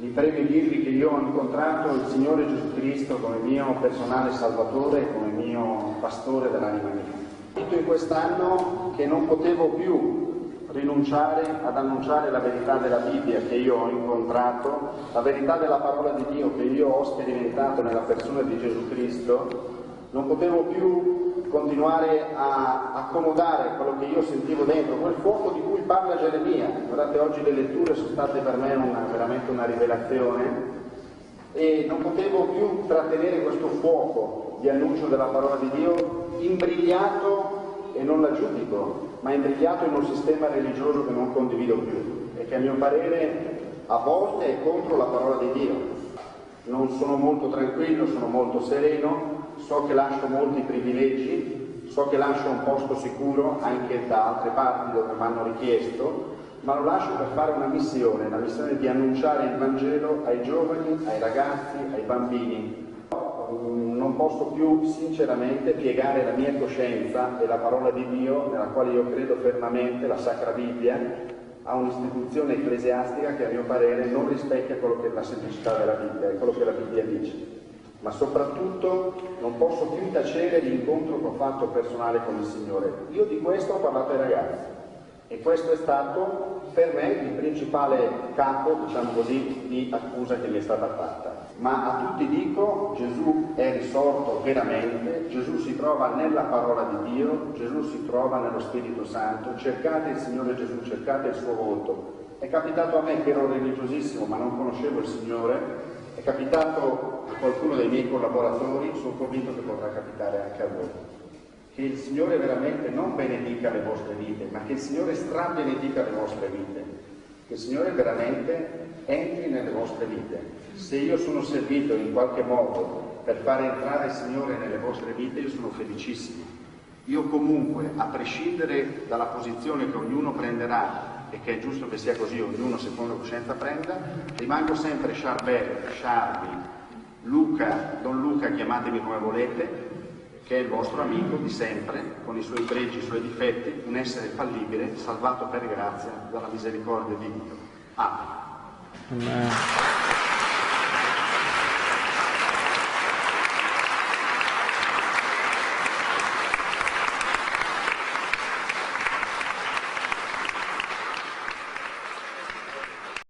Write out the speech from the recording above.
Mi preme dirvi che io ho incontrato il Signore Gesù Cristo come mio personale Salvatore e come mio pastore dell'anima mia. Ho detto in quest'anno che non potevo più rinunciare ad annunciare la verità della Bibbia che io ho incontrato, la verità della parola di Dio che io ho sperimentato nella persona di Gesù Cristo. Non potevo più continuare a accomodare quello che io sentivo dentro, quel fuoco di cui parla Geremia. Guardate, oggi le letture sono state per me veramente una rivelazione e non potevo più trattenere questo fuoco di annuncio della parola di Dio imbrigliato, e non la giudico, ma imbrigliato in un sistema religioso che non condivido più e che a mio parere a volte è contro la parola di Dio. Non sono molto tranquillo, sono molto sereno, so che lascio molti privilegi, so che lascio un posto sicuro anche da altre parti dove mi hanno richiesto, ma lo lascio per fare una missione, la missione di annunciare il Vangelo ai giovani, ai ragazzi, ai bambini. Non posso più sinceramente piegare la mia coscienza e la parola di Dio, nella quale io credo fermamente, la Sacra Bibbia, a un'istituzione ecclesiastica che a mio parere non rispecchia quello che è la semplicità della Bibbia e quello che la Bibbia dice. Ma soprattutto non posso più tacere l'incontro che ho fatto personale con il Signore. Io di questo ho parlato ai ragazzi e questo è stato per me il principale capo, diciamo così, di accusa che mi è stata fatta. Ma a tutti dico, Gesù è risorto veramente, Gesù si trova nella parola di Dio, Gesù si trova nello Spirito Santo, cercate il Signore Gesù, cercate il suo volto. È capitato a me che ero religiosissimo ma non conoscevo il Signore, è capitato a qualcuno dei miei collaboratori, sono convinto che potrà capitare anche a voi. Che il Signore veramente non benedica le vostre vite, ma che il Signore strabenedica le vostre vite, che il Signore veramente entri nelle vostre vite. Se io sono servito in qualche modo per fare entrare il Signore nelle vostre vite, io sono felicissimo. Io comunque, a prescindere dalla posizione che ognuno prenderà, e che è giusto che sia così, ognuno secondo coscienza prenda, rimango sempre Charbel, Charvi, Luca, Don Luca, chiamatemi come volete, che è il vostro amico di sempre, con i suoi pregi, i suoi difetti, un essere fallibile, salvato per grazia dalla misericordia di Dio. Amen.